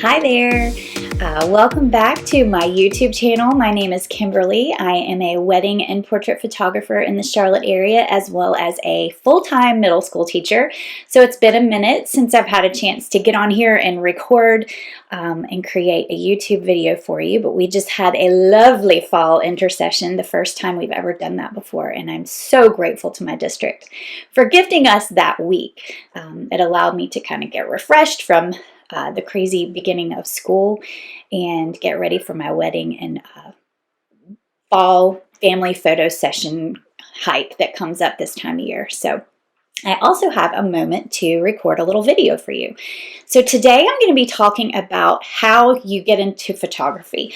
Hi there. Welcome back to my YouTube channel. My name is Kimberly. I am a wedding and portrait photographer in the Charlotte area, as well as a full-time middle school teacher. So it's been a minute since I've had a chance to get on here and record and create a YouTube video for you, but we just had a lovely fall intercession, the first time we've ever done that before, and I'm so grateful to my district for gifting us that week. It allowed me to kind of get refreshed from the crazy beginning of school and get ready for my wedding and fall family photo session hype that comes up this time of year. So I also have a moment to record a little video for you. So today I'm going to be talking about how you get into photography.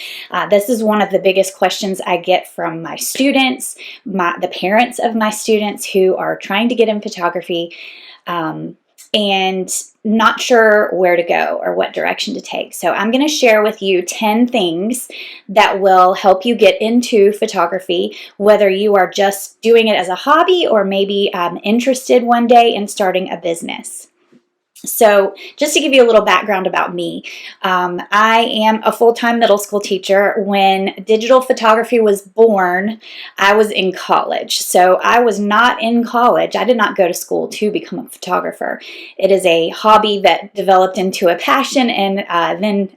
This is one of the biggest questions I get from my students, the parents of my students who are trying to get in photography and not sure where to go or what direction to take. So I'm going to share with you 10 things that will help you get into photography, whether you are just doing it as a hobby or maybe interested one day in starting a business. So just to give you a little background about me, I am a full-time middle school teacher. When digital photography was born, I was in college. So I was not in college. I did not go to school to become a photographer. It is a hobby that developed into a passion and then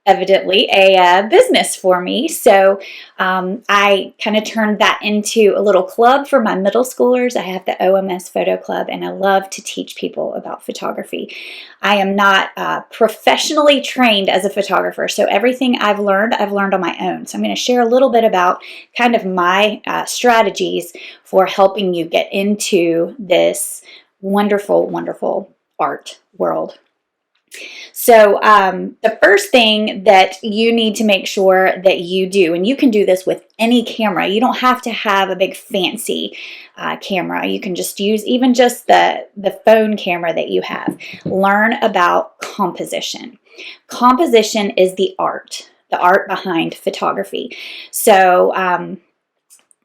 evidently a business for me. So I kind of turned that into a little club for my middle schoolers. I have the OMS Photo Club, and I love to teach people about photography. I am not professionally trained as a photographer, so everything I've learned on my own. So I'm going to share a little bit about kind of my strategies for helping you get into this wonderful, wonderful art world. So the first thing that you need to make sure that you do, and you can do this with any camera, you don't have to have a big fancy camera. You can just use even just the phone camera that you have. Learn about composition. Composition is the art behind photography. So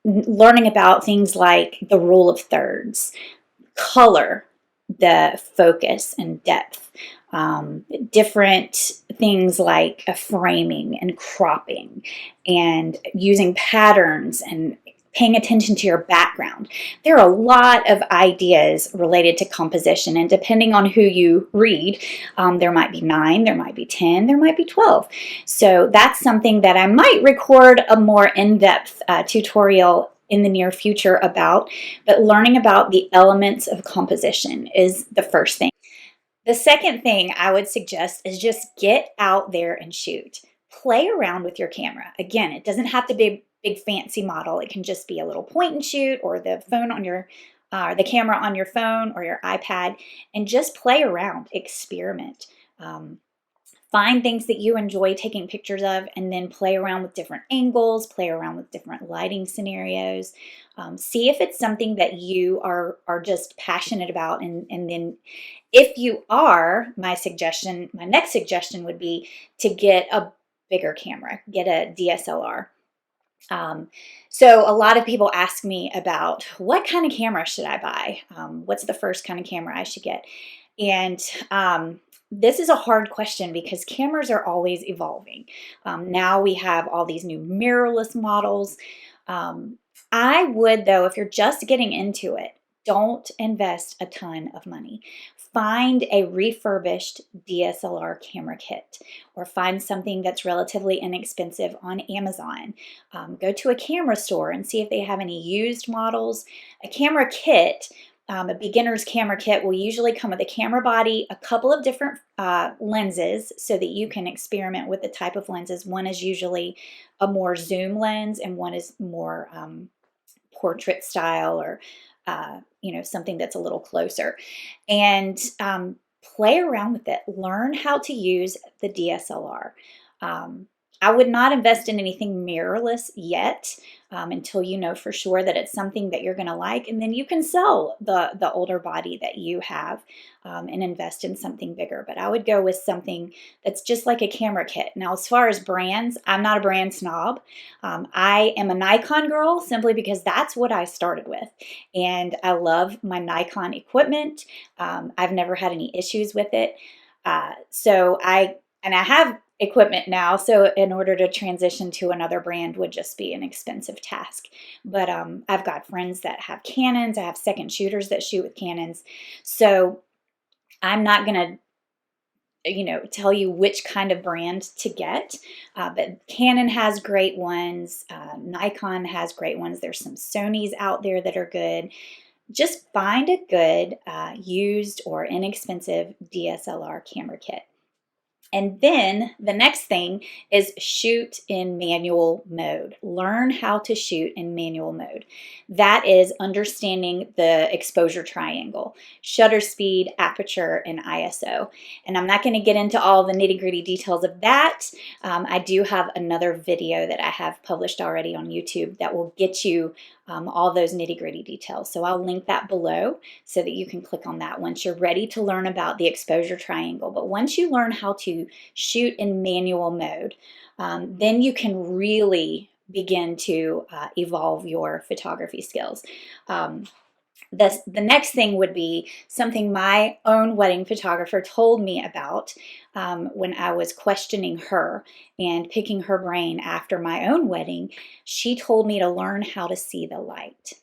learning about things like the rule of thirds, color, the focus and depth, different things like a framing and cropping and using patterns and paying attention to your background. There are a lot of ideas related to composition, and depending on who you read, there might be 9, there might be 10, there might be 12. So that's something that I might record a more in-depth tutorial in the near future about, but learning about the elements of composition is the first thing. The second thing I would suggest is just get out there and shoot. Play around with your camera. Again, it doesn't have to be a big fancy model. It can just be a little point and shoot, or the phone on your the camera on your phone or your iPad, and just play around, experiment. Find things that you enjoy taking pictures of, and then play around with different angles, play around with different lighting scenarios. See if it's something that you are just passionate about, and then if you are, my next suggestion would be to get a bigger camera, get a DSLR. So a lot of people ask me about what kind of camera should I buy? What's the first kind of camera I should get? And this is a hard question because cameras are always evolving. Now we have all these new mirrorless models. I would, though, if you're just getting into it, don't invest a ton of money. Find a refurbished DSLR camera kit, or find something that's relatively inexpensive on Amazon. Go to a camera store and see if they have any used models. A camera kit, a beginner's camera kit, will usually come with a camera body, a couple of different lenses so that you can experiment with the type of lenses. One is usually a more zoom lens, and one is more portrait style, or something that's a little closer. And play around with it. Learn how to use the DSLR. I would not invest in anything mirrorless yet until you know for sure that it's something that you're going to like, and then you can sell the older body that you have and invest in something bigger. But I would go with something that's just like a camera kit. Now, as far as brands, I'm not a brand snob. I am a Nikon girl simply because that's what I started with, and I love my Nikon equipment. I've never had any issues with it. So I and I have equipment now, so in order to transition to another brand would just be an expensive task. But I've got friends that have Canons. I have second shooters that shoot with Canons. So I'm not going to tell you which kind of brand to get, but Canon has great ones. Nikon has great ones. There's some Sonys out there that are good. Just find a good used or inexpensive DSLR camera kit. And then the next thing is shoot in manual mode. Learn how to shoot in manual mode. That is understanding the exposure triangle, shutter speed, aperture, and ISO. And I'm not going to get into all the nitty-gritty details of that. I do have another video that I have published already on YouTube that will get you all those nitty-gritty details. So I'll link that below so that you can click on that once you're ready to learn about the exposure triangle. But once you learn how to shoot in manual mode, then you can really begin to evolve your photography skills. The next thing would be something my own wedding photographer told me about when I was questioning her and picking her brain after my own wedding. She told me to learn how to see the light.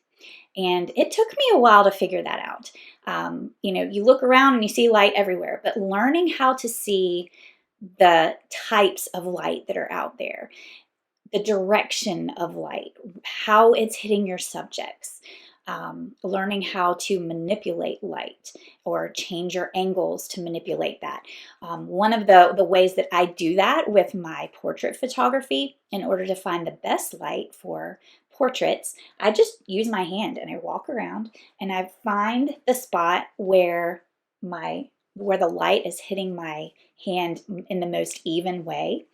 And it took me a while to figure that out. You look around and you see light everywhere, but learning how to see the types of light that are out there, the direction of light, how it's hitting your subjects, learning how to manipulate light or change your angles to manipulate that. One of the ways that I do that with my portrait photography, in order to find the best light for portraits, I just use my hand and I walk around and I find the spot where the light is hitting my hand in the most even way,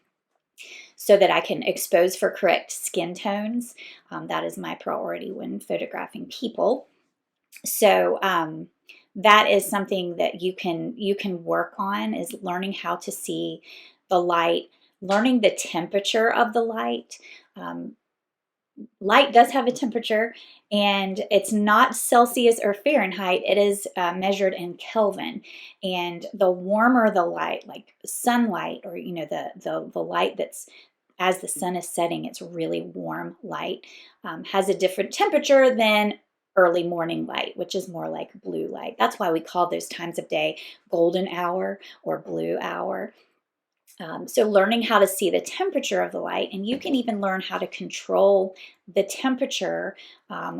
so that I can expose for correct skin tones. That is my priority when photographing people. So that is something that you can work on, is learning how to see the light, learning the temperature of the light. Light does have a temperature, and it's not Celsius or Fahrenheit. It is measured in Kelvin. And the warmer the light, like sunlight, or the light that's as the sun is setting, it's really warm light, has a different temperature than early morning light, which is more like blue light. That's why we call those times of day golden hour or blue hour. So learning how to see the temperature of the light, and you can even learn how to control the temperature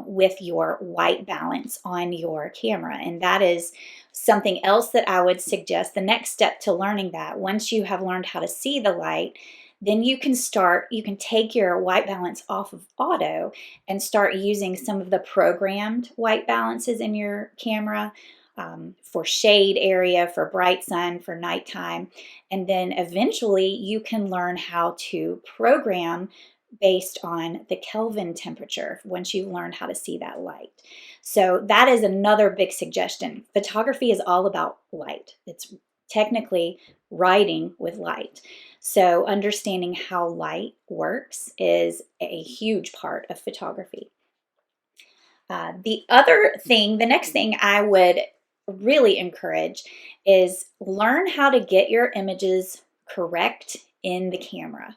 with your white balance on your camera. And that is something else that I would suggest. The next step to learning that, once you have learned how to see the light, then you can take your white balance off of auto and start using some of the programmed white balances in your camera. For shade area, for bright sun, for nighttime. And then eventually you can learn how to program based on the Kelvin temperature once you've learned how to see that light. So that is another big suggestion. Photography is all about light. It's technically writing with light. So understanding how light works is a huge part of photography. The next thing I would really encourage is learn how to get your images correct in the camera.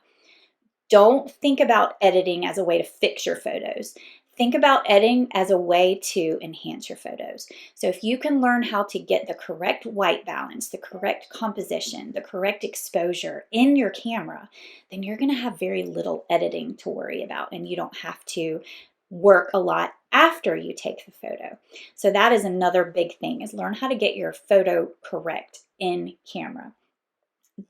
Don't think about editing as a way to fix your photos. Think about editing as a way to enhance your photos. So if you can learn how to get the correct white balance, the correct composition, the correct exposure in your camera, then you're going to have very little editing to worry about, and you don't have to work a lot after you take the photo. So that is another big thing, is learn how to get your photo correct in camera.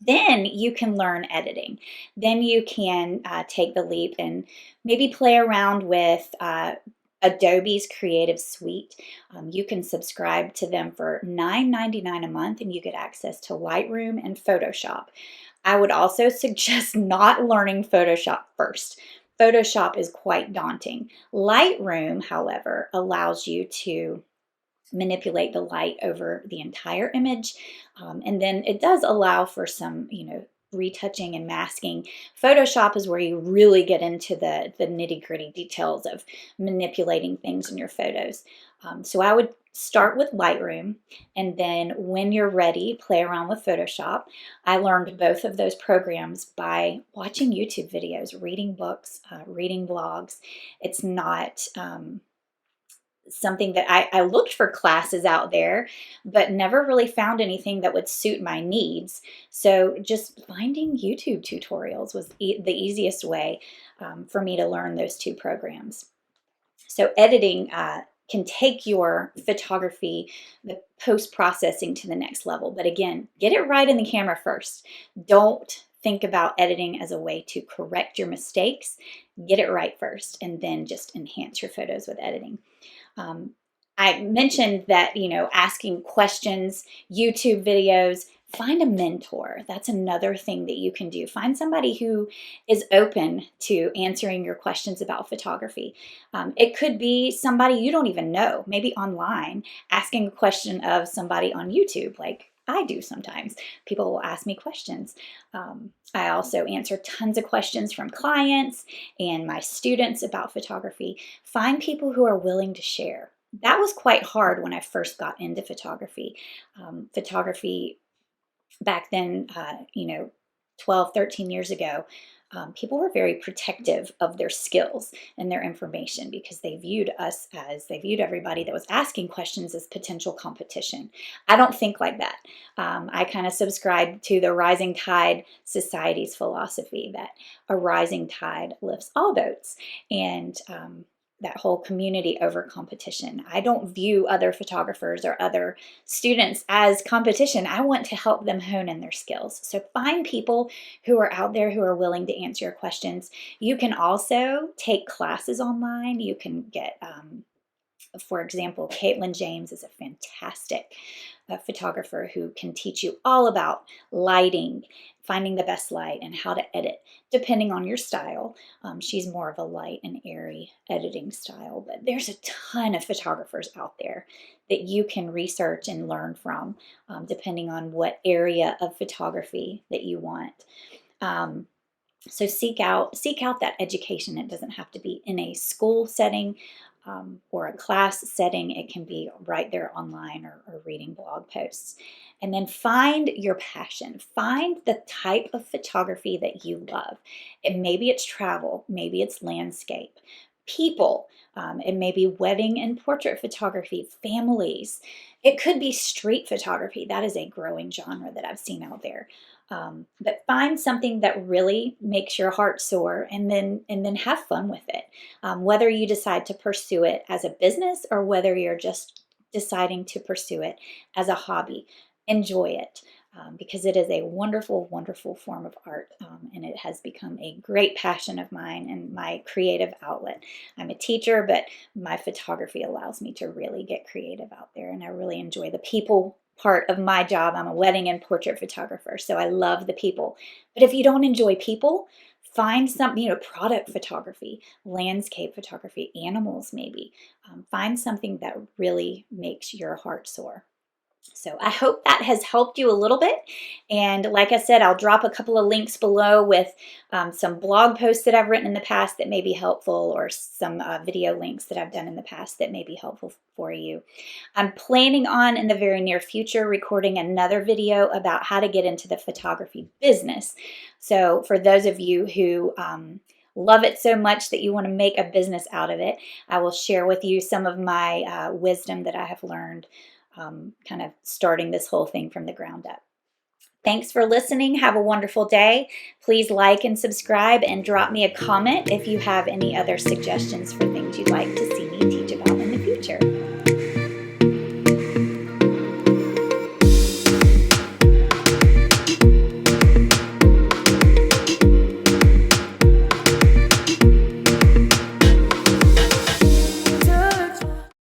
Then you can learn editing. Then you can take the leap and maybe play around with Adobe's Creative Suite. You can subscribe to them for $9.99 a month, and you get access to Lightroom and Photoshop. I would also suggest not learning Photoshop first. Photoshop is quite daunting. Lightroom, however, allows you to manipulate the light over the entire image, and then it does allow for some, retouching and masking. Photoshop is where you really get into the nitty-gritty details of manipulating things in your photos. So I would start with Lightroom, and then when you're ready, play around with Photoshop. I learned both of those programs by watching YouTube videos, reading books, reading blogs. It's not something that I looked for classes out there, but never really found anything that would suit my needs. So just finding YouTube tutorials was the easiest way for me to learn those two programs. So editing can take your photography, the post-processing to the next level. But again, get it right in the camera first. Don't think about editing as a way to correct your mistakes. Get it right first, and then just enhance your photos with editing. I mentioned that, asking questions, YouTube videos, find a mentor. That's another thing that you can do. Find somebody who is open to answering your questions about photography. It could be somebody you don't even know, maybe online, asking a question of somebody on YouTube, like I do sometimes. People will ask me questions. I also answer tons of questions from clients and my students about photography. Find people who are willing to share. That was quite hard when I first got into photography. Photography back then, 12, 13 years ago, people were very protective of their skills and their information because they viewed everybody that was asking questions as potential competition. I don't think like that. I kind of subscribe to the Rising Tide Society's philosophy that a rising tide lifts all boats, and that whole community over competition. I don't view other photographers or other students as competition. I want to help them hone in their skills. So find people who are out there who are willing to answer your questions. You can also take classes online. You can get, for example, Caitlin James is a fantastic photographer who can teach you all about lighting, finding the best light, and how to edit depending on your style. She's more of a light and airy editing style, but there's a ton of photographers out there that you can research and learn from depending on what area of photography that you want. So seek out that education. It doesn't have to be in a school setting or a class setting. It can be right there online or reading blog posts. And then find your passion. Find the type of photography that you love. Maybe it's travel, maybe it's landscape, people. It may be wedding and portrait photography, families. It could be street photography. That is a growing genre that I've seen out there. But find something that really makes your heart soar, and then have fun with it. Whether you decide to pursue it as a business or whether you're just deciding to pursue it as a hobby, enjoy it. Because it is a wonderful, wonderful form of art, and it has become a great passion of mine and my creative outlet. I'm a teacher, but my photography allows me to really get creative out there, and I really enjoy the people part of my job. I'm a wedding and portrait photographer, so I love the people. But if you don't enjoy people, find something, product photography, landscape photography, animals maybe. Find something that really makes your heart soar. So I hope that has helped you a little bit. And like I said, I'll drop a couple of links below with some blog posts that I've written in the past that may be helpful, or some video links that I've done in the past that may be helpful for you. I'm planning on, in the very near future, recording another video about how to get into the photography business. So for those of you who love it so much that you want to make a business out of it, I will share with you some of my wisdom that I have learned kind of starting this whole thing from the ground up. Thanks for listening. Have a wonderful day. Please like and subscribe, and drop me a comment if you have any other suggestions for things you'd like to see me teach.